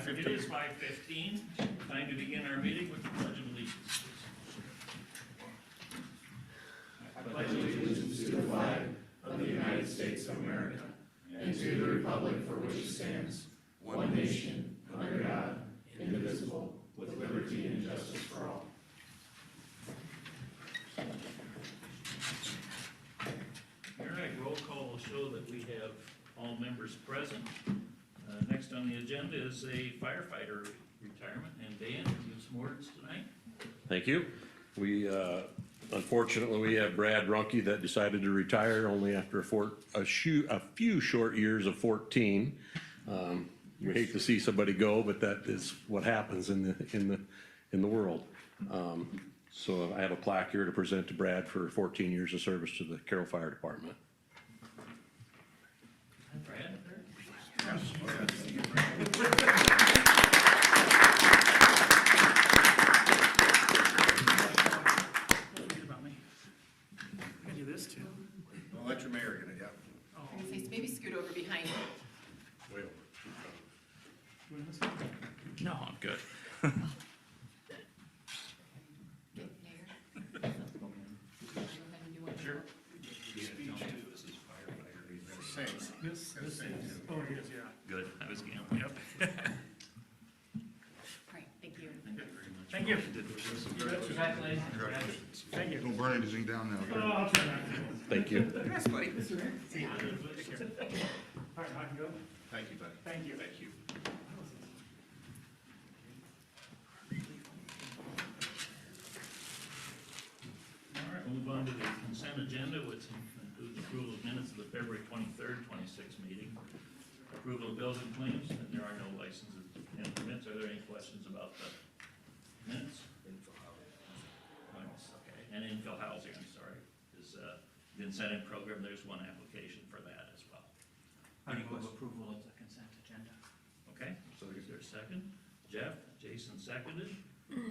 5:15. It is 5:15. Time to begin our meeting with the Pledge of Allegiance, please. I pledge allegiance to the flag of the United States of America and to the republic for which it stands, one nation, under God, indivisible, with liberty and justice for all. All right, roll call will show that we have all members present. Next on the agenda is a firefighter retirement, and Dan, give some words tonight. Thank you. We, unfortunately, we have Brad Runke that decided to retire only after a few short years of 14. We hate to see somebody go, but that is what happens in the world. So I have a plaque here to present to Brad for 14 years of service to the Carroll Fire Department. Brad? This too. I'll let your mayor get it, yeah. I'm gonna say, maybe scoot over behind. No, I'm good. Get Mayor. Go ahead and do one. Sure. This is, oh, it is, yeah. Good, I was gambling. Yep. All right, thank you. Thank you very much. Thank you. Thank you. Don't burn anything down Oh, now. I'll try not to. Thank you. Yes, buddy. See you. Take care. All right, I can go. Thank you, buddy. Thank you. Thank you. All right, we'll move on to the consent agenda, which includes approval of minutes of the February 23rd, 26th meeting. Approval of bills and claims, and there are no licenses and permits. Are there any questions about the minutes? Okay, and infill housing, I'm sorry, is the incentive program, there's one application for that as well. I Any move questions? approval of the consent agenda. Okay, so is there a second? Jeff, Jason seconded.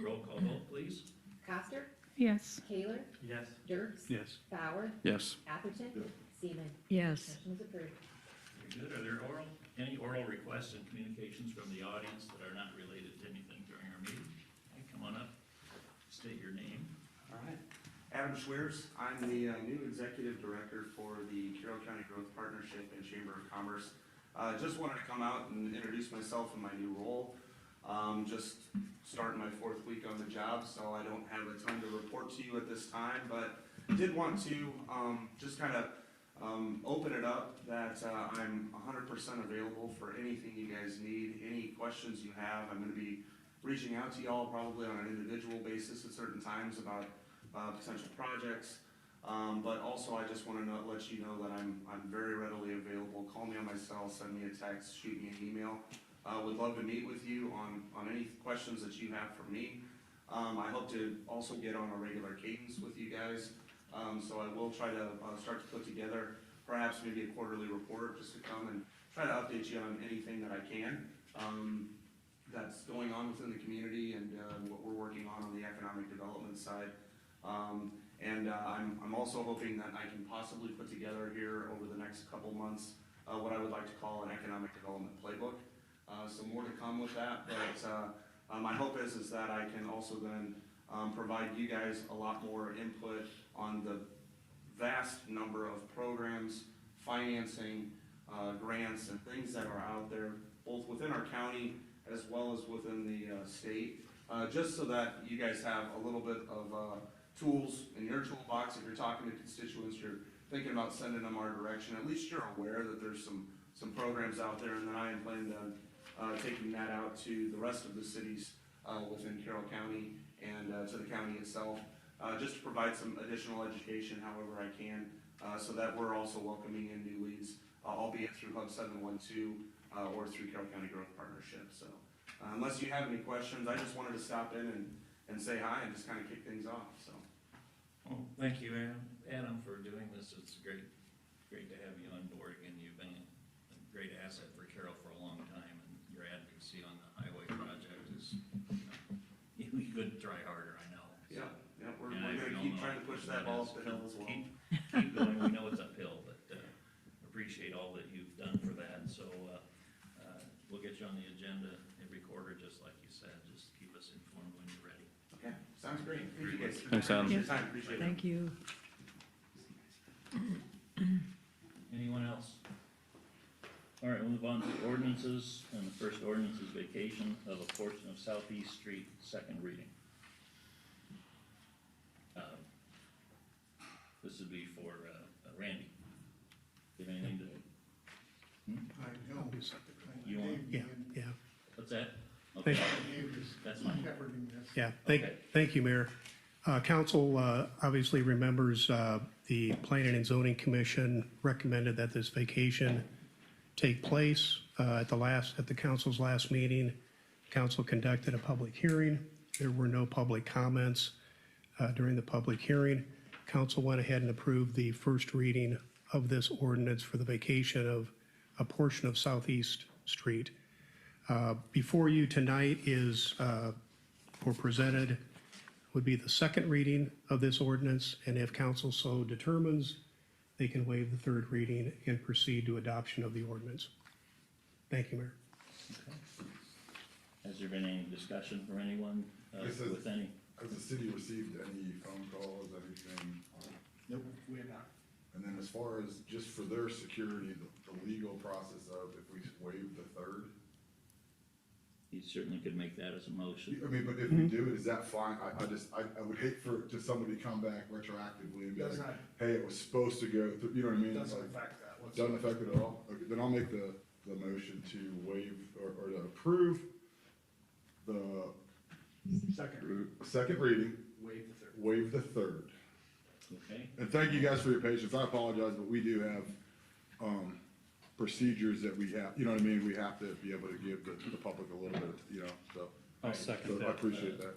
Roll call vote, please. Coster, Yes. Kaler, Yes. Dirks, Yes. Bauer, Yes. Atherton, Seaman. Yes. Motion is approved. Very good. Are there any oral requests and communications from the audience that are not related to anything during our meeting? Okay, come on up, state your name. All right. Adam Schweers, I'm the new executive director for the Carroll County Growth Partnership and Chamber of Commerce. Just wanted to come out and introduce myself in my new role. Just starting my 4th week on the job, so I don't have a ton to report to you at this time, but did want to just kind of open it up that I'm 100% available for anything you guys need, any questions you have. I'm going to be reaching out to y'all probably on an individual basis at certain times about potential projects, but also I just want to let you know that I'm very readily available. Call me on my cell, send me a text, shoot me an email. Would love to meet with you on any questions that you have for me. I hope to also get on a regular cadence with you guys, so I will try to start to put together perhaps maybe a quarterly report just to come and try to update you on anything that I can that's going on within the community and what we're working on the economic development side. I'm also hoping that I can possibly put together here over the next couple months what I would like to call an economic development playbook. So more to come with that, but my hope is that I can also then provide you guys a lot more input on the vast number of programs, financing, grants, and things that are out there, both within our county as well as within the state, just so that you guys have a little bit of tools in your toolbox. If you're talking to constituents, you're thinking about sending them our direction, at least you're aware that there's some programs out there, and then I am planning on taking that out to the rest of the cities within Carroll County and to the county itself, just to provide some additional education however I can, so that we're also welcoming in new leads, albeit through Hub 712 or through Carroll County Growth Partnership. So unless you have any questions, I just wanted to stop in and say hi and just kind of kick things off. So. Well, thank you, Adam, for doing this. It's great to have you on board again. You've been a great asset for Carroll for a long time, and your advocacy on the highway project is, you could try harder, I know. Yeah, we're Yeah, going to keep trying to push that ball up the hill as well. Keep going, we know it's uphill, but appreciate all that you've done for that, so we'll get you on the agenda every quarter, just like you said, just keep us informed when you're ready. Okay, sounds great. Thank you guys. Thanks, Adam. Appreciate your time. Appreciate it. Thank you. Anyone else? All right, we'll move on to ordinances, and the first ordinance is vacation of a portion of Southeast Street, second reading. This would be for Randy. Do you have anything to, I know. you want, Yeah, what's that? Okay, Dave is that's fine. shepherding this. Yeah, Okay. thank you, Mayor. Council obviously remembers the Planning and Zoning Commission recommended that this vacation take place at the council's last meeting. Council conducted a public hearing. There were no public comments during the public hearing. Council went ahead and approved the first reading of this ordinance for the vacation of a portion of Southeast Street. Before you tonight is, or presented, would be the second reading of this ordinance, and if council so determines, they can waive the third reading and proceed to adoption of the ordinance. Thank you, Mayor. Has there been any discussion for anyone This is- with any? Has the city received any phone calls, anything? Nope, we have not. And then as far as just for their security, the legal process of if we waive the third? You certainly could make that as a motion. I mean, but if we do it, is that fine? I would hate for, to somebody come back retroactively and be Does like, not, hey, it was supposed to go through, you know what I mean? doesn't Like, affect that doesn't whatsoever. affect it at all? Okay, then I'll make the motion to waive, or to approve the second reading, Waive the third. waive the third. Okay, And thank you guys for your patience. I apologize, but we do have, procedures that we have, you know what I mean? We have to be able to give the public a little bit, you know, so. I'll second So that. I appreciate that.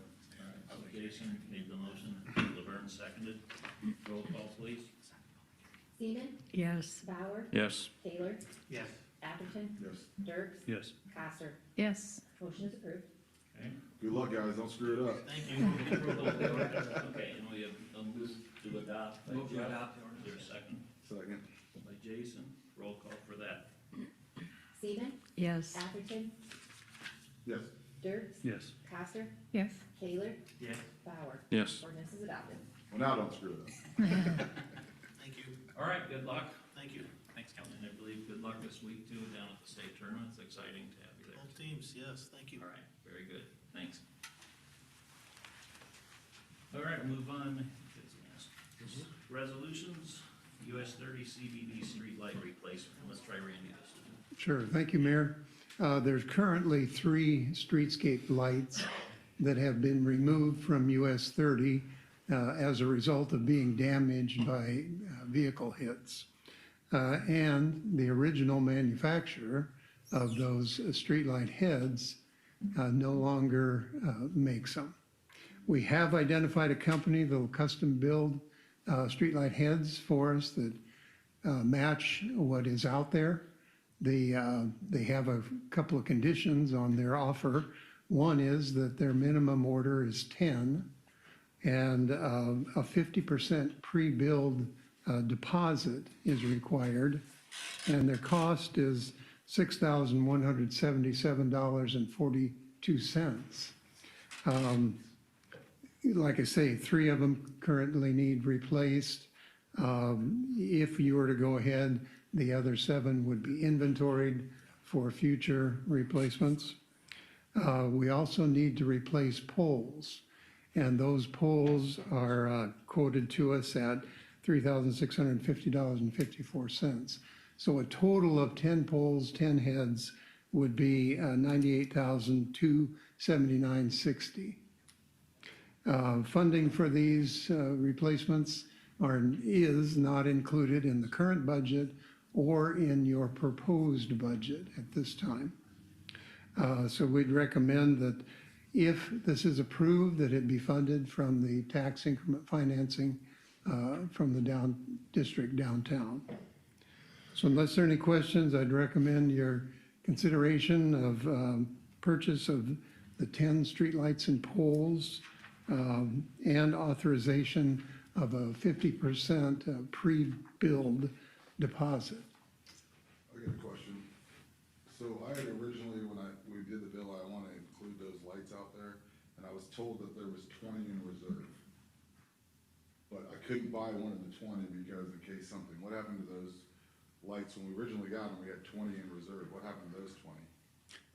So Jason made the motion, Laverne seconded. Roll call, please. Seaman, Yes. Bauer, Yes. Taylor, Yes. Atherton, Yes. Dirks, Yes. Coster. Yes. Motion is approved. Okay. Good luck, guys. Don't screw it up. Thank you. Okay, and we have a move to adopt by Move to Jeff. adopt the Is there a second? Second. By Jason. Roll call for that. Seaman, Yes. Atherton, Yes. Dirks, Yes. Coster, Yes. Taylor, Yes. Bauer. Yes. Ordinance is adopted. Well, now don't screw it up. Thank you. All right, good luck. Thank you. Thanks, Kelly. And I believe good luck this week too, down at the state tournament. It's exciting to have you there. Both teams, yes, thank you. All right, very good. Thanks. All right, we'll move on. Resolutions, US 30 CBD street light replacement. Let's try Randy this one. Sure, thank you, Mayor. There's currently 3 streetscape lights that have been removed from US 30 as a result of being damaged by vehicle hits. And the original manufacturer of those streetlight heads no longer makes them. We have identified a company that will custom build streetlight heads for us that match what is out there. They have a couple of conditions on their offer. One is that their minimum order is 10, and a 50% pre-build deposit is required, and their cost is $6,177.42. Like I say, 3 of them currently need replaced. If you were to go ahead, the other 7 would be inventoried for future replacements. We also need to replace poles, and those poles are quoted to us at $3,650.54. So a total of 10 poles, 10 heads would be $98,279.60. Funding for these replacements is not included in the current budget or in your proposed budget at this time. So we'd recommend that if this is approved, that it be funded from the tax increment financing from the district downtown. So unless there are any questions, I'd recommend your consideration of purchase of the 10 streetlights and poles and authorization of a 50% pre-build deposit. I got a question. So I had originally, when we did the bill, I lights out there, and I was told that there was 20 in reserve. But I couldn't buy one of the 20 because in case something, what happened to those lights when we originally got them? We had 20 in reserve. What happened to those 20?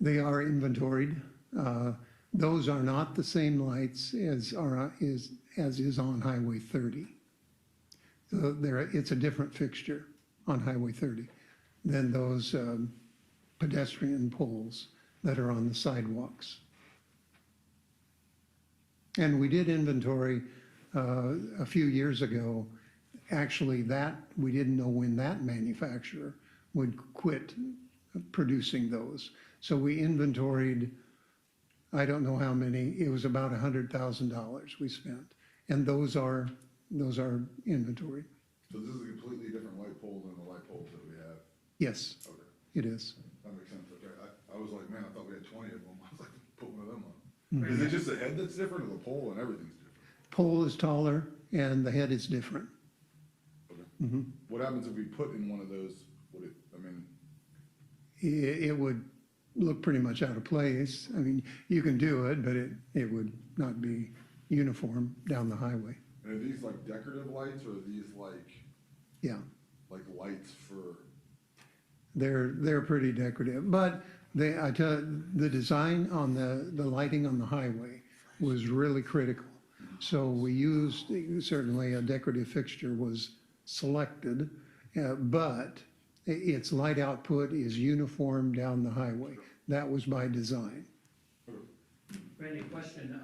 They are inventoried. Those are not the same lights as is on Highway 30. So it's a different fixture on Highway 30 than those pedestrian poles that are on the sidewalks. And we did inventory a few years ago. Actually, we didn't know when that manufacturer would quit producing those. So we inventoried, I don't know how many, it was about $100,000 we spent. And those are inventoried. So this is a completely different light pole than the light poles that we have. Yes, Okay, it is. that makes sense. Okay, I was like, man, I thought we had 20 of them. I was like, put one of them on. Is it just the head that's different, or the pole and everything's different? Pole is taller and the head is different. Okay. What happens if we put in one of those? Would it? I mean, It would look pretty much out of place. I mean, you can do it, but it would not be uniform down the highway. and are these like decorative lights, or are these Yeah, like lights for? they're pretty decorative, but the design on the lighting on the highway was really critical. So we used, certainly a decorative fixture was selected, but its light output is uniform down the highway. That was by design. Randy, question,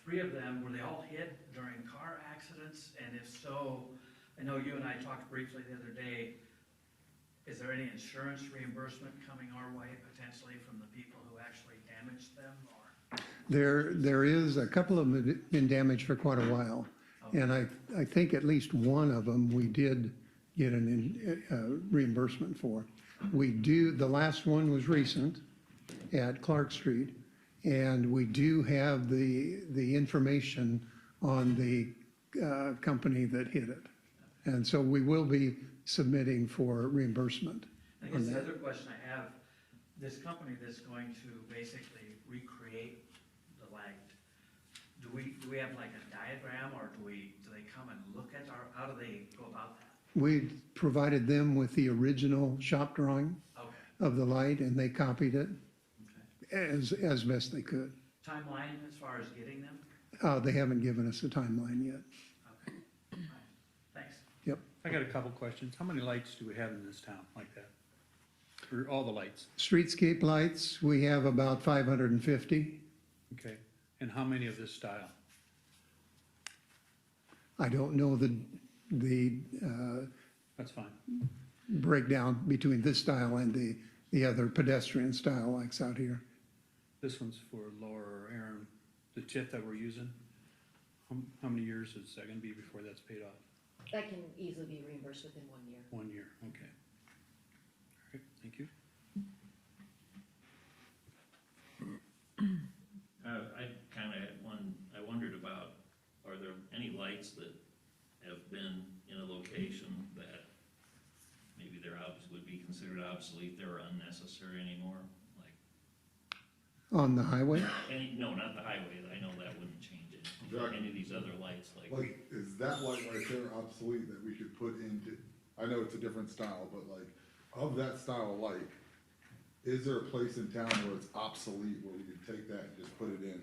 3 of them, were they all hit during car accidents? And if so, I know you and I talked briefly the other day, is there any insurance reimbursement coming our way potentially from the people who actually damaged them, or? There is, a couple of them have been damaged for quite a while. And I think at least one of them we did get an reimbursement for. The last one was recent at Clark Street, and we do have the information on the company that hit it. And so we will be submitting for reimbursement I on guess the that. other question I have, this company that's going to basically recreate the light, do we have like a diagram, or do they come and look at how do they go about that? We provided them with the original shop drawing Okay, of the light, and they copied it okay. as best they could. Timeline as far as getting them? They haven't given us a timeline yet. Okay, all right, thanks. Yep. I got a couple questions. How many lights do we have in this town like that? For all the lights? Streetscape lights, we have about 550. Okay. And how many of this style? I don't know the That's fine. breakdown between this style and the other pedestrian style lights out here. This one's for Laura or Aaron, the tip that we're using. How many years is that gonna be before that's paid off? That can easily be reimbursed within 1 year. 1 year, okay. All right, thank you. I kind of had I wondered about, are there any lights that have been in a location that maybe would be considered obsolete, they're unnecessary anymore? Like, On the highway? no, not the highway, I know that wouldn't change it. Exactly. Any of these other lights, like, Like, is that light right there obsolete that we could put into, I know it's a different style, but like, of that style of light, is there a place in town where it's obsolete, where we could take that and just put it in?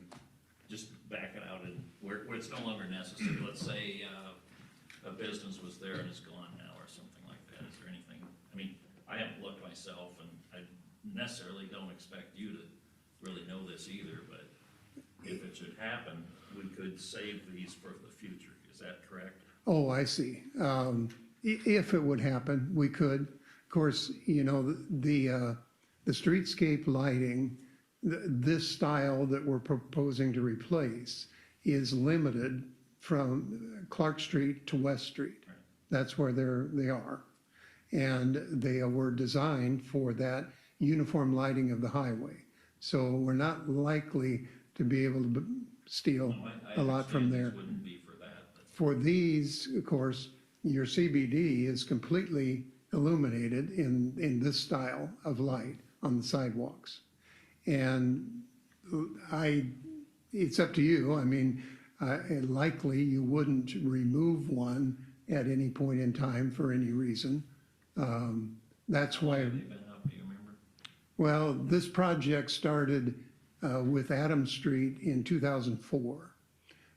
just back it out and where it's no longer necessary? Let's say, a business was there and it's gone now or something like that. Is there anything, I mean, I haven't looked myself and I necessarily don't expect you to really know this either, but if it should happen, we could save these for the future. Is that correct? Oh, I see. If it would happen, we could. Of course, you know, the streetscape lighting, this style that we're proposing to replace is limited from Clark Street to West Street. Right. That's where they are. And they were designed for that uniform lighting of the highway. So we're not likely to be able to steal No, I a lot from understand there. this wouldn't be for that, but For these, of course, your CBD is completely illuminated in this style of light on the sidewalks. And it's up to you. I mean, likely you wouldn't remove one at any point in time for any reason. That's How long why, have they been up, do you remember? well, this project started with Adams Street in 2004.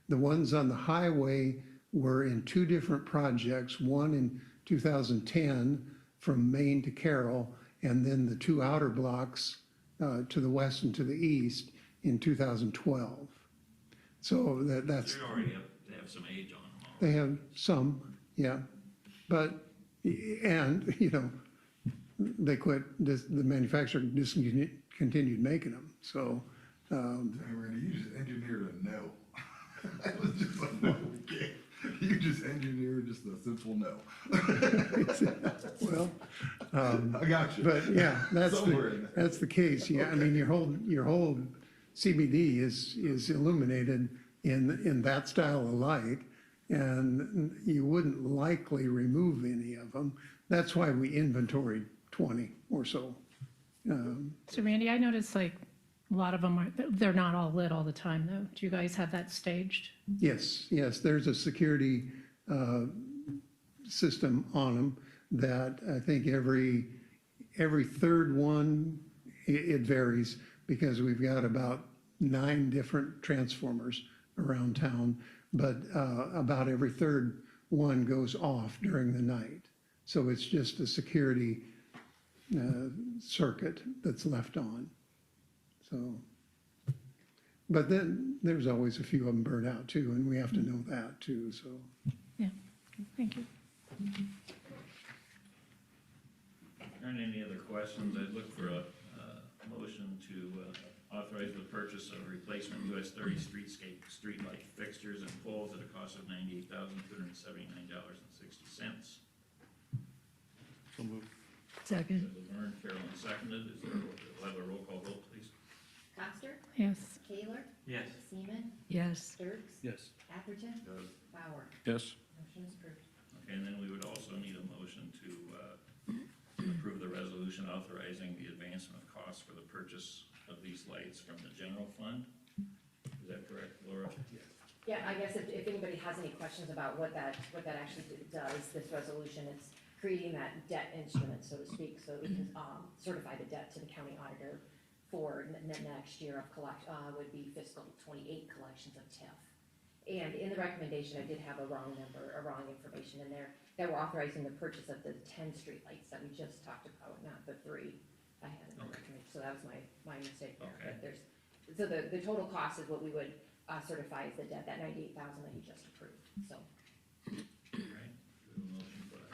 The ones on the highway were in two different projects, one in 2010 from Maine to Carroll, and then the two outer blocks to the west and to the east in 2012. So that's, They already have some age on them they already. have some, yeah. But, and, you know, they quit, the manufacturer discontinued making them, so. Hey, Randy, you just engineered a no. That was just like, no, we can't. You just engineered just a simple no. Well, I got you. but yeah, Somewhere in there. that's the case, yeah, I mean, your whole CBD is illuminated in that style of light, and you wouldn't likely remove any of them. That's why we inventoried 20 or so. So Randy, I noticed like a lot of them are, they're not all lit all the time though. Do you guys have that staged? Yes, there's a security system on them that I think every third one, it varies because we've got about 9 different transformers around town, but about every third one goes off during the night. So it's just a security circuit that's left on. So, but then there's always a few of them burned out too, and we have to know that too, so. Yeah, thank you. Aren't any other questions? I'd look for a motion to authorize the purchase of replacement US 30 streetlight fixtures and poles at a cost of $98,279.60. So moved. Second. Laverne, Carroll, and seconded. We'll have a roll call vote, please. Coster, Yes. Kaler, Yes. Seaman, Yes. Dirks, Yes. Atherton, Yes. Bauer. Yes. Motion is approved. Okay, and then we would also need a motion to approve the resolution authorizing the advancement of costs for the purchase of these lights from the general fund. Is that correct, Laura? Yeah, I guess if anybody has any questions about what that actually does, this resolution, it's creating that debt instrument, so to speak, so we can certify the debt to the county auditor for next year of would be fiscal '28 collections of TIF. And in the recommendation, I did have a wrong information in there, that we're authorizing the purchase of the 10 streetlights that we just talked about, not the 3 I had in the Okay. recommendation, so that was my mistake there. Okay. But so the total cost is what we would certify as the debt, that 98,000 that you just approved, so. All right, we have a motion for that.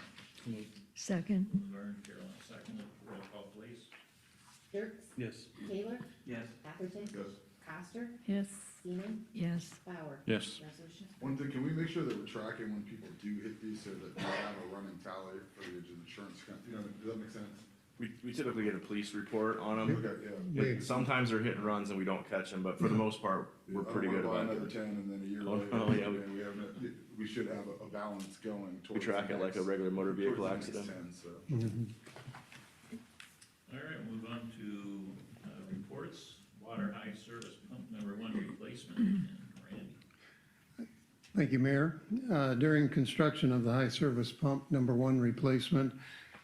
Second. Laverne, Carroll, and seconded. Roll call, please. Dirks, Yes. Kaler, Yes. Atherton, Yes. Coster, Yes. Seaman, Yes. Bauer. Yes. Resolution is One thing, can we make sure that we're tracking when people do hit these so that we have a running tally for the insurance, you know, does that make sense? We typically get a police report on them. Okay, yeah. Sometimes they're hit and runs and we don't catch them, but for the most part, we're pretty good I don't about wanna buy it. another 10 and then a year Oh, later. oh, yeah, we have, we should have a balance going We towards. track the it like a next- regular motor vehicle towards the next accident. 10, so. All right, we'll move on to reports. Water high service pump number 1 replacement. And Randy. Thank you, Mayor. During construction of the high service pump number 1 replacement,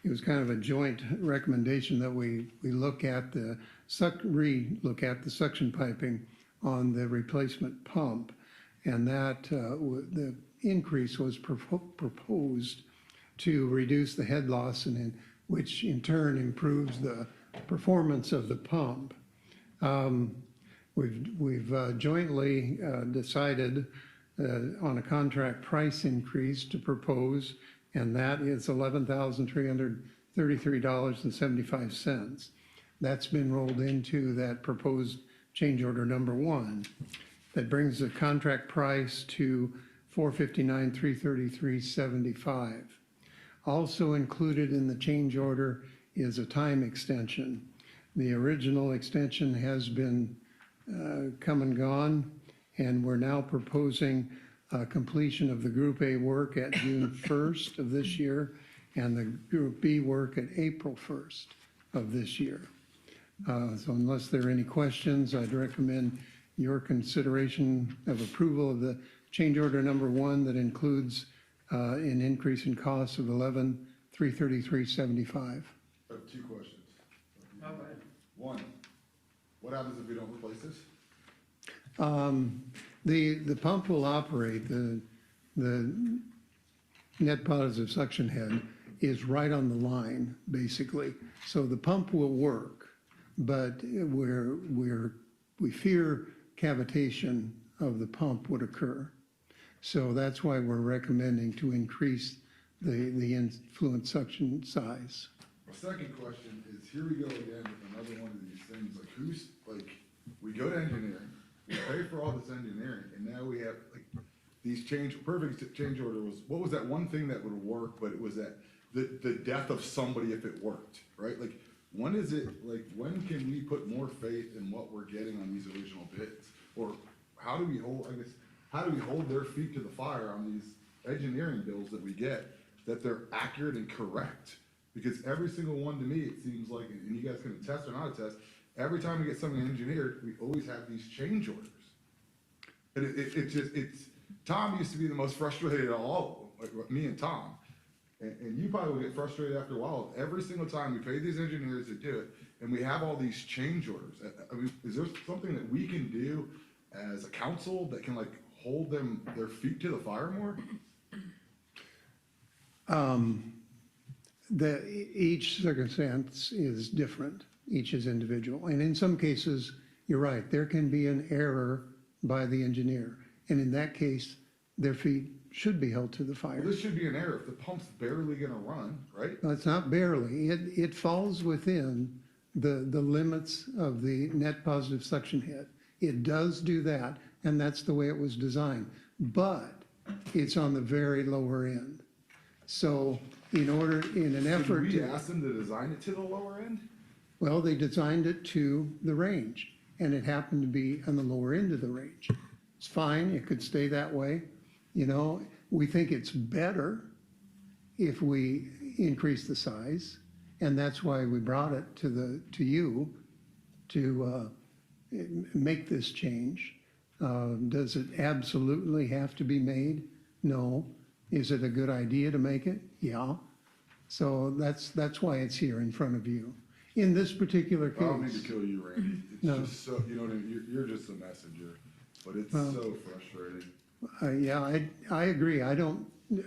it was kind of a joint recommendation that we look at re-look at the suction piping on the replacement pump. And that the increase was proposed to reduce the head loss, and which in turn improves the performance of the pump. We've jointly decided on a contract price increase to propose, and that is $11,333.75. That's been rolled into that proposed change order number 1. That brings the contract price to $459,333.75. Also included in the change order is a time extension. The original extension has been come and gone, and we're now proposing completion of the Group A work at June 1st of this year, and the Group B work at April 1st of this year. So unless there are any questions, I'd recommend your consideration of approval of the change order number 1 that includes an increase in cost of $11,333.75. I have 2 questions. Oh, go ahead. 1, what happens if we don't replace this? The pump will operate, the net positive suction head is right on the line, basically. So the pump will work, but we fear cavitation of the pump would occur. So that's why we're recommending to increase the influent suction size. My second question is, here we go again with another one of these things, we go to engineering, we pay for all this engineering, and now we have, these perfect change order was, what was that one thing that would work, but it was that, the death of somebody if it worked, right? When when can we put more faith in what we're getting on these original bids? Or how do we hold their feet to the fire on these engineering bills that we get, that they're accurate and correct? Because every single one to me, it seems like, and you guys can attest or not attest, every time we get something engineered, we always have these change orders. And Tom used to be the most frustrated of all, me and Tom. And you probably will get frustrated after a while. Every single time we pay these engineers to do it, and we have all these change orders. I mean, is there something that we can do as a council that can hold their feet to the fire more? Each circumstance is different, each is individual. And in some cases, you're right, there can be an error by the engineer. And in that case, their feet should be held to the fire. Well, this should be an error if the pump's barely gonna run, right? No, it's not barely. It falls within the limits of the net positive suction head. It does do that, and that's the way it was designed. But it's on the very lower end. So in an effort Did we to, ask them to design it to the lower end? well, they designed it to the range, and it happened to be on the lower end of the range. It's fine, it could stay that way. We think it's better if we increase the size, and that's why we brought it to you to make this change. Does it absolutely have to be made? No. Is it a good idea to make it? Yeah. So that's why it's here in front of you. In this particular case. I don't mean to kill you, Randy. It's No. just so, you know what I mean? You're just a messenger, but it's so frustrating. Yeah, I agree.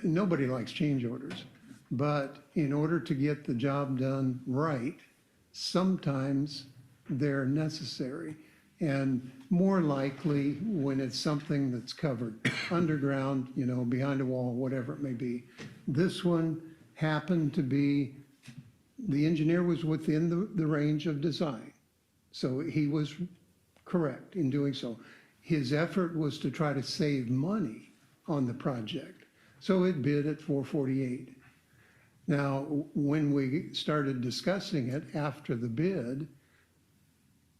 Nobody likes change orders. But in order to get the job done right, sometimes they're necessary. And more likely when it's something that's covered underground, behind a wall, whatever it may be. This one happened to be, the engineer was within the range of design. So he was correct in doing so. His effort was to try to save money on the project. So it bid at $448. Now, when we started discussing it after the bid,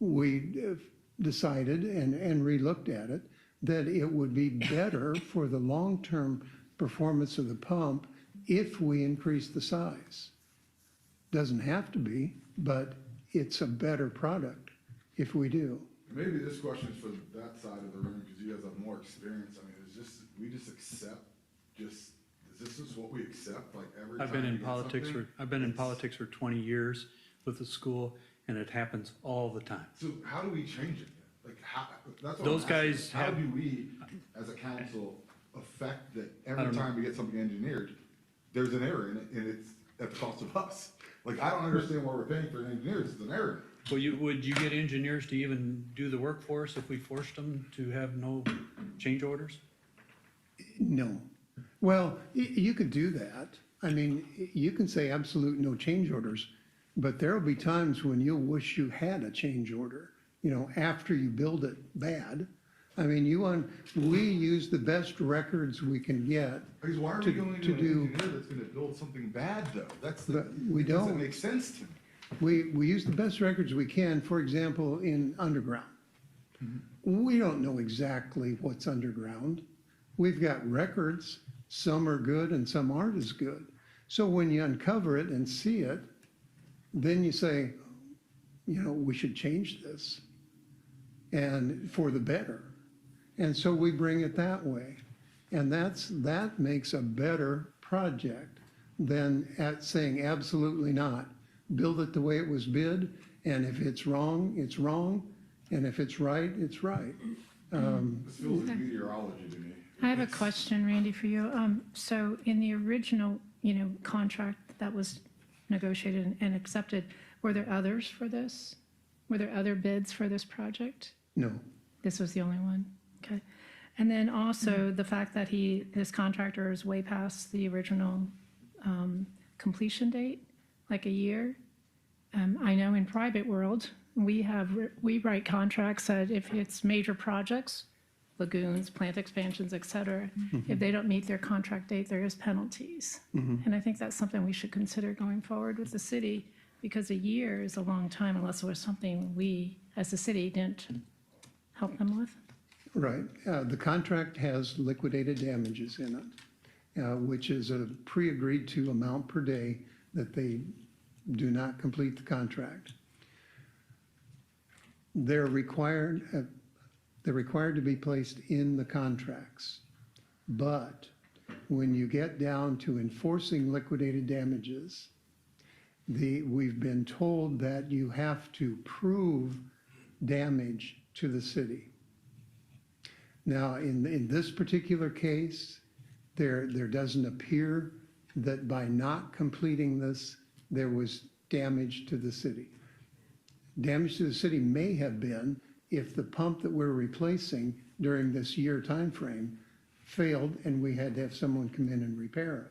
we decided and re-looked at it, that it would be better for the long-term performance of the pump if we increase the size. Doesn't have to be, but it's a better product if we do. Maybe this question is for that side of the room, because you guys have more experience. I mean, we just accept, is this just what we accept, every time I've been we in get politics something? politics for 20 years with the school, and it happens all the time. So how do we change it? That's what Those I'm asking. guys How have- do we, as a council, affect that I every don't know. time we get something engineered, there's an error in it, and it's at the cost of us? I don't understand why we're paying for an engineer, it's an error. Well, would you get engineers to even do the work for us if we forced them to have no change orders? No. Well, you could do that. I mean, you can say absolute no change orders, but there'll be times when you'll wish you had a change order, after you build it bad. I mean, we use the best records we can get. Because why are we going to an engineer that's gonna build something bad, though? But we it doesn't don't. make sense to me. We use the best records we can, for example, in underground. We don't know exactly what's underground. We've got records, some are good and some aren't as good. So when you uncover it and see it, then you say, we should change this and for the better. And so we bring it that way. And that makes a better project than at saying absolutely not. Build it the way it was bid, and if it's wrong, it's wrong, and if it's right, it's right. This feels like meteorology to me. I have a question, Randy, for you. So in the original, contract that was negotiated and accepted, were there others for this? Were there other bids for this project? No, This was the only one? Okay. And then also the fact that this contractor is way past the original completion date, like a year. I know in private world, we write contracts that if it's major projects, lagoons, plant expansions, et cetera, if they don't meet their contract date, there is penalties. And I think that's something we should consider going forward with the city, because a year is a long time unless it was something we, as a city, didn't help them with. right. The contract has liquidated damages in it, which is a pre-agreed to amount per day that they do not complete the contract. They're required to be placed in the contracts. But when you get down to enforcing liquidated damages, we've been told that you have to prove damage to the city. Now, in this particular case, there doesn't appear that by not completing this, there was damage to the city. Damage to the city may have been if the pump that we're replacing during this year timeframe failed and we had to have someone come in and repair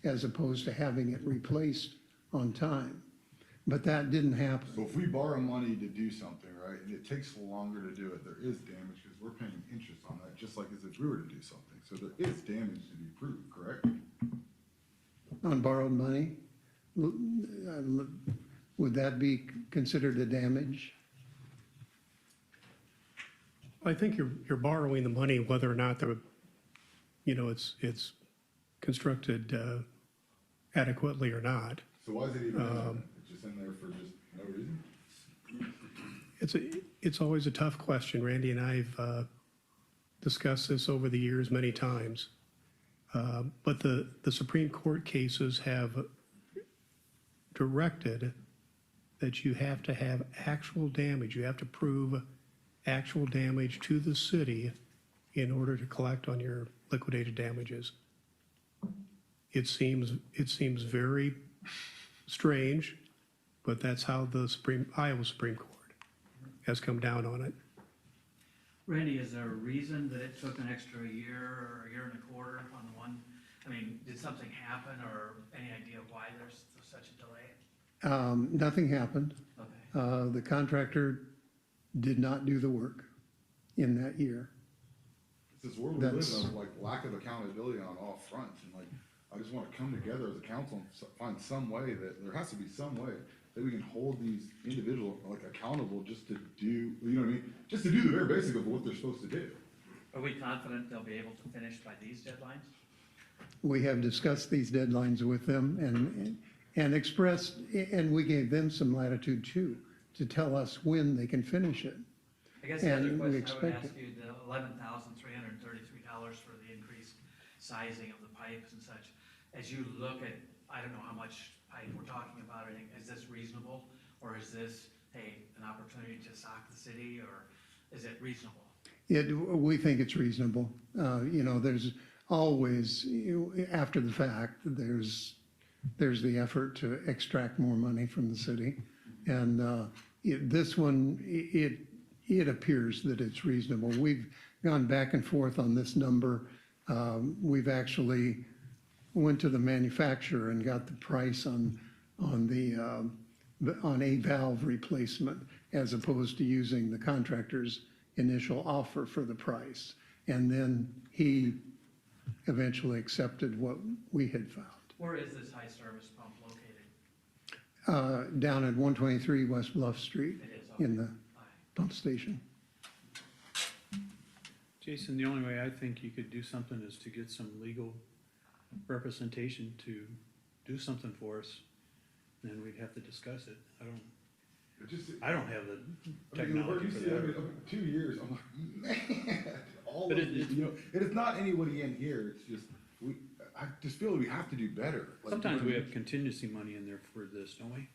it, as opposed to having it replaced on time. But that didn't happen. So if we borrow money to do something, right, and it takes longer to do it, there is damage because we're paying interest on that, just like as if we were to do something. So there is damage to be proved, correct? On borrowed money, would that be considered a damage? I think you're borrowing the money whether or not it's constructed adequately or not. So why is it even in there? It's just in there for just no reason? It's always a tough question. Randy and I've discussed this over the years many times. But the Supreme Court cases have directed that you have to have actual damage. You have to prove actual damage to the city in order to collect on your liquidated damages. It seems very strange, but that's how the Iowa Supreme Court has come down on it. Randy, is there a reason that it took an extra year or a year and a quarter on the one? I mean, did something happen or any idea why there's such a delay? Nothing happened. Okay. The contractor did not do the work in that year. It's this world we live in of like lack of accountability on all fronts, and like, I just wanna come together as a council and find some way that, there has to be some way that we can hold these individuals like accountable just to do, you know what I mean? Just to do the very basic of what they're supposed to do. Are we confident they'll be able to finish by these deadlines? We have discussed these deadlines with them and expressed, and we gave them some latitude too, to tell us when they can finish it. I guess the other And we question I would expect ask you, the $11,333 for the increased sizing of the pipes and such. As you look at, I don't know how much pipe we're talking about, is this reasonable? Or is this, hey, an opportunity to sock the city, or is it reasonable? We think it's reasonable. There's always, after the fact, there's the effort to extract more money from the city. And this one, it appears that it's reasonable. We've gone back and forth on this number. We've actually went to the manufacturer and got the price on a valve replacement, as opposed to using the contractor's initial offer for the price. And then he eventually accepted what we had found. Where is this high service pump located? Down at 123 West Bluff Street It is, okay. in the pump station. Jason, the only way I think you could do something is to get some legal representation to do something for us. Then we'd have to discuss it. It just, I don't have the I mean, technology you for see, I that. mean, 2 years, I'm like, man, all But of it- these, you know, and it's not anybody in here, it's just, I just feel we have to do better. Like, Sometimes you know we what I have contingency money in there for this, don't we?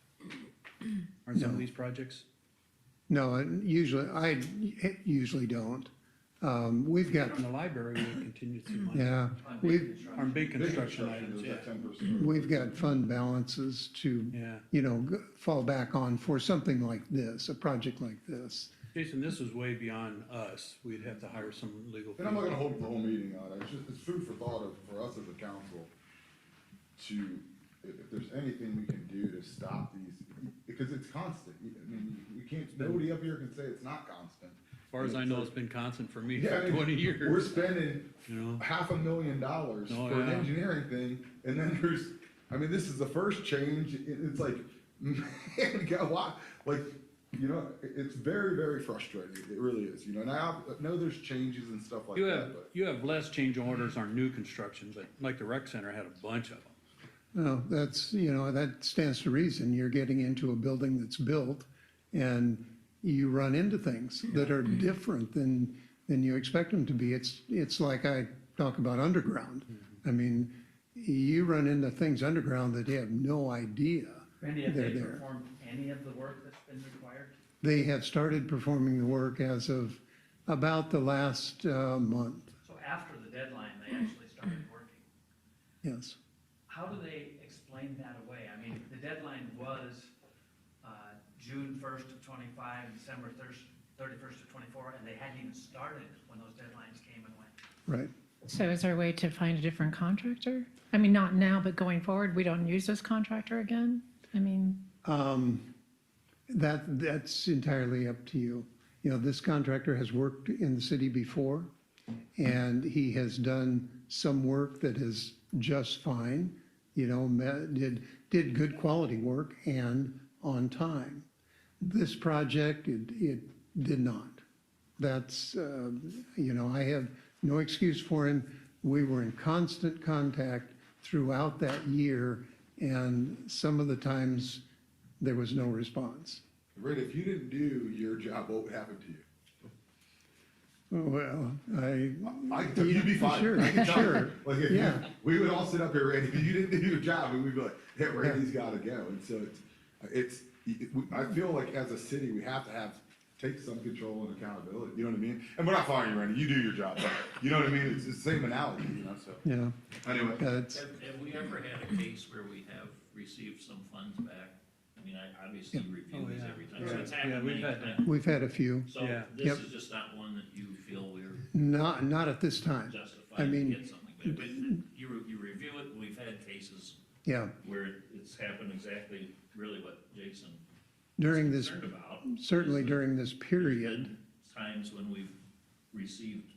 On some No. of these projects? No, I usually don't. We've got, In the library, we have contingency money. yeah, On we've, big construction. On big Big construction items, is yeah. at 10%. we've got fund balances to, Yeah. you know, fall back on for something like this, a project like this. Jason, this is way beyond us. We'd have to hire some legal And I'm not people. gonna hold the whole meeting on it, it's just, it's food for thought for us as a council to, if there's anything we can do to stop these, because it's constant. I mean, we can't, nobody up here can say it's not constant. As far as I know, it's been constant for me Yeah, I for mean, 20 We're years, spending you know? $500,000 Oh, for an yeah. engineering thing, and then I mean, this is the first change, it's like, man, God, why, like, you know, it's very, very frustrating, it really is, you know, and I know there's changes and stuff like You that, have, but. you have less change orders on new construction, but like the rec center had a bunch of them. No, that's, you know, that stands to reason. You're getting into a building that's built and you run into things that are different than you expect them to be. It's like I talk about underground. I mean, you run into things underground that you have no idea Randy, have they're they there. performed any of the work that's been required? They have started performing the work as of about the last month, So after the deadline, they actually started working. yes. How do they explain that away? I mean, the deadline was June 1st of '25, December 31st of '24, and they hadn't even started when those deadlines came and went. Right. So is there a way to find a different contractor? I mean, not now, but going forward, we don't use this contractor again? I mean, That's entirely up to you. You know, this contractor has worked in the city before, and he has done some work that is just fine, you know, did good quality work and on time. This project, it did not. That's, you know, I have no excuse for him. We were in constant contact throughout that year, and some of the times there was no response. Ray, if you didn't do your job, what would happen to you? Well, You'd be fine. Sure, I can tell you. sure, Like, if yeah. we would all sit up here, Randy, if you didn't do your job, and we'd be like, hey, Randy's gotta go, and so I feel like as a city, we have to take some control and accountability, you know what I mean? And we're not firing you, Randy, you do your job, but, you know what I mean, it's the same analogy, you know, so, Yeah, anyway. it's, Have we ever had a case where we have received some funds back? I mean, I obviously review Oh, these yeah. every time, so Yeah. it's Yeah, happened we've many had that. times. we've had a few, So Yeah. this Yep. is just not one that you feel we're not at this time. I justified to mean, get something back. But you review it, we've had cases yeah, where it's happened exactly really what Jason during is this, concerned about. certainly is that during this there's period, been times when we've received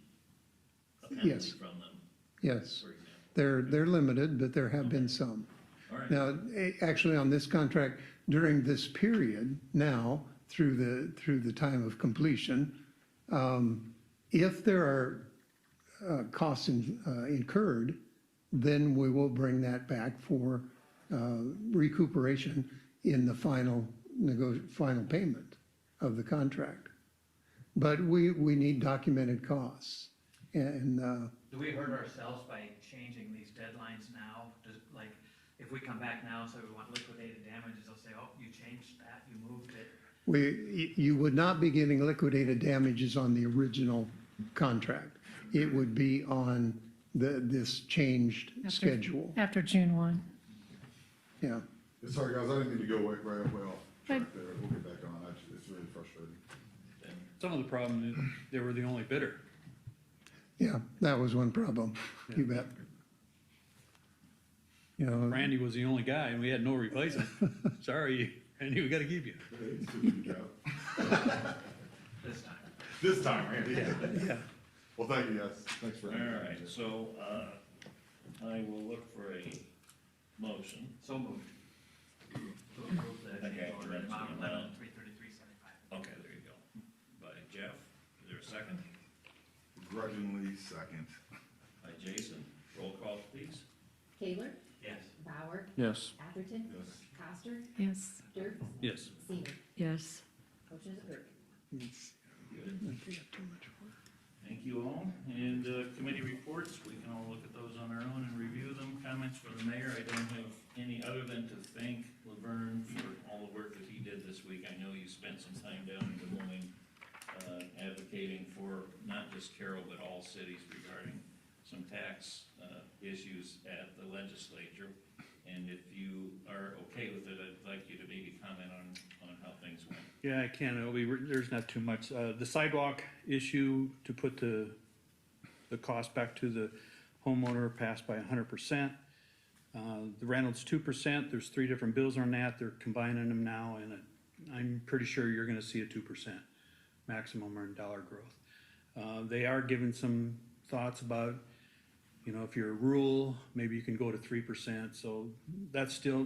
a penalty Yes. from them, yes. for example. They're limited, but there have been some. All right. Now, actually, on this contract, during this period now, through the time of completion, if there are costs incurred, then we will bring that back for recuperation in the final payment of the contract. But we need documented costs. And Do we hurt ourselves by changing these deadlines now? Like, if we come back now and say we want liquidated damages, they'll say, oh, you changed that, you moved it. you would not be getting liquidated damages on the original contract. It would be on this changed schedule. after June 1. Yeah. Sorry, guys, I didn't mean to go way off Right. track there, we'll get back on, it's really frustrating. Some of the problem is they were the only bidder. Yeah, that was one problem. You bet. You know, Randy was the only guy and we had no replacement. Sorry, Randy, we gotta keep you. It's a good job. This time. This time, Randy. yeah. Well, thank you, guys, thanks for. All right, so, I will look for a motion. So moved. To approve the Okay, change order that's amount the amount. 11,333.75. Okay, there you go. By Jeff, is there a second? Grudgingly second. By Jason, roll call please. Kaler, Yes. Bauer, Yes. Atherton, Yes. Pastor, Yes. Dirk, Yes. Seaman. Yes. Motion is approved. Thank you all. And committee reports, we can all look at those on our own and review them. Comments from the mayor, I don't have any other than to thank Laverne for all the work that he did this week. I know you spent some time down in Des Moines advocating for not just Carroll, but all cities regarding some tax issues at the legislature. And if you are okay with it, I'd like you to maybe comment on how things went. Yeah, I can. There's not too much. The sidewalk issue to put the cost back to the homeowner passed by 100%. The Reynolds 2%, there's 3 different bills on that. They're combining them now, and I'm pretty sure you're gonna see a 2% maximum or dollar growth. They are giving some thoughts about, you know, if you're rural, maybe you can go to 3%. So that's still,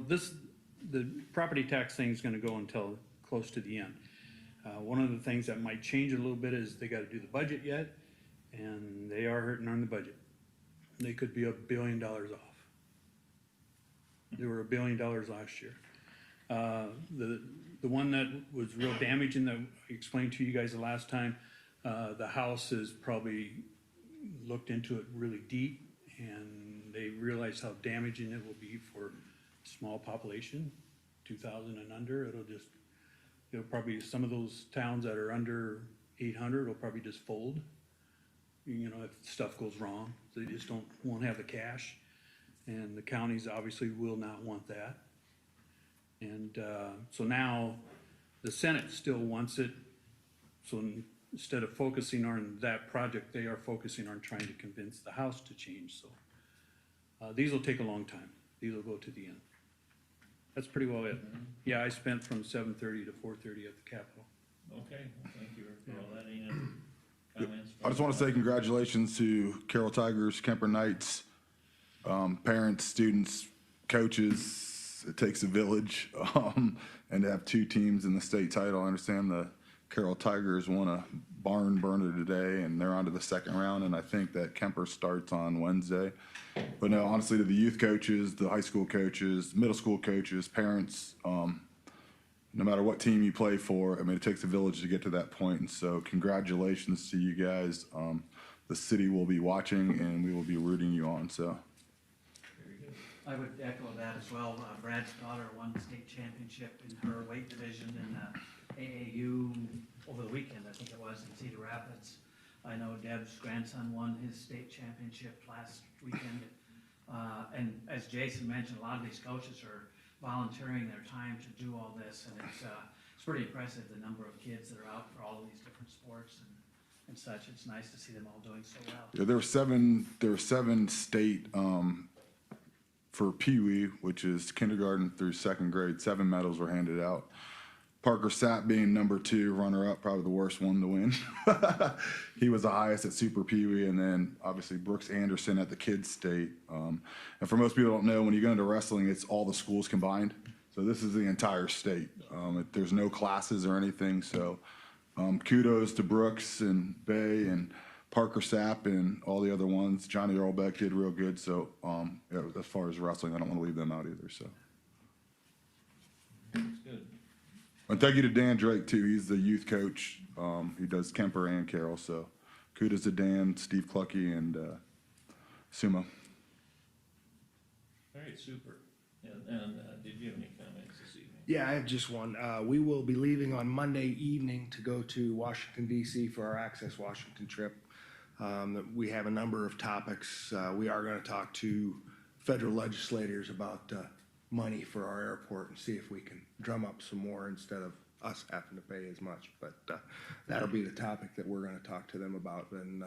the property tax thing is gonna go until close to the end. One of the things that might change a little bit is they gotta do the budget yet, and they are hurting on the budget. They could be $1 billion off. They were $1 billion last year. The one that was real damaging that I explained to you guys the last time, the House has probably looked into it really deep, and they realize how damaging it will be for small population, 2,000 and under. It'll probably, some of those towns that are under 800 will probably just fold, you know, if stuff goes wrong. They just won't have the cash, and the counties obviously will not want that. And so now the Senate still wants it, so instead of focusing on that project, they are focusing on trying to convince the House to change. So these will take a long time. These will go to the end. That's pretty well it. Yeah, I spent from 7:30 to 4:30 at the Capitol. Okay, well, thank you for all that. Any other comments? I just want to say congratulations to Carroll Tigers, Kemper Knights, parents, students, coaches. It takes a village, and to have 2 teams in the state title. I understand the Carroll Tigers won a barn burner today, and they're on to the second round, and I think that Kemper starts on Wednesday. But no, honestly, to the youth coaches, the high school coaches, middle school coaches, parents, no matter what team you play for, I mean, it takes a village to get to that point. And so congratulations to you guys. The city will be watching, and we will be rooting you on, so. I would echo that as well. Brad's daughter won the state championship in her weight division in AAU over the weekend, I think it was, in Cedar Rapids. I know Deb's grandson won his state championship last weekend. And as Jason mentioned, a lot of these coaches are volunteering their time to do all this, and it's pretty impressive, the number of kids that are out for all of these different sports and such. It's nice to see them all doing so well. Yeah, there were 7 state, for Pee Wee, which is kindergarten through 2nd grade, 7 medals were handed out. Parker Sapp being number 2, runner-up, probably the worst one to win. He was the highest at Super Pee Wee, and then obviously Brooks Anderson at the kids state. And for most people who don't know, when you go into wrestling, it's all the schools combined. So this is the entire state. There's no classes or anything, so kudos to Brooks and Bay and Parker Sapp and all the other ones. Johnny Earlbeck did real good, so yeah, as far as wrestling, I don't want to leave them out either, so. That's good. And thank you to Dan Drake, too. He's the youth coach. He does Kemper and Carroll. So kudos to Dan, Steve Clucky, and Sumo. All right, super. And did you have any comments this evening? Yeah, I have just one. We will be leaving on Monday evening to go to Washington DC for our Access Washington trip. We have a number of topics. We are going to talk to federal legislators about money for our airport and see if we can drum up some more instead of us having to pay as much. But that'll be the topic that we're going to talk to them about. And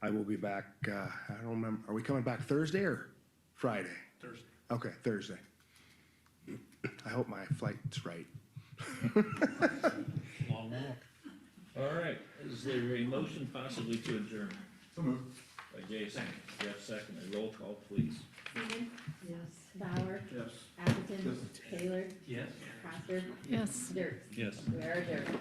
I will be back, I don't remember, are we coming back Thursday or Friday? Thursday. Okay, Thursday. I hope my flight's right. Long walk. All right, is there a motion possibly to adjourn? So moved. By Jason, Jeff seconded. Roll call, please. Seaman. Yes. Bauer. Yes. Atherton. Taylor. Yes. Pastor. Yes. Dirk. Yes. We are adjourned.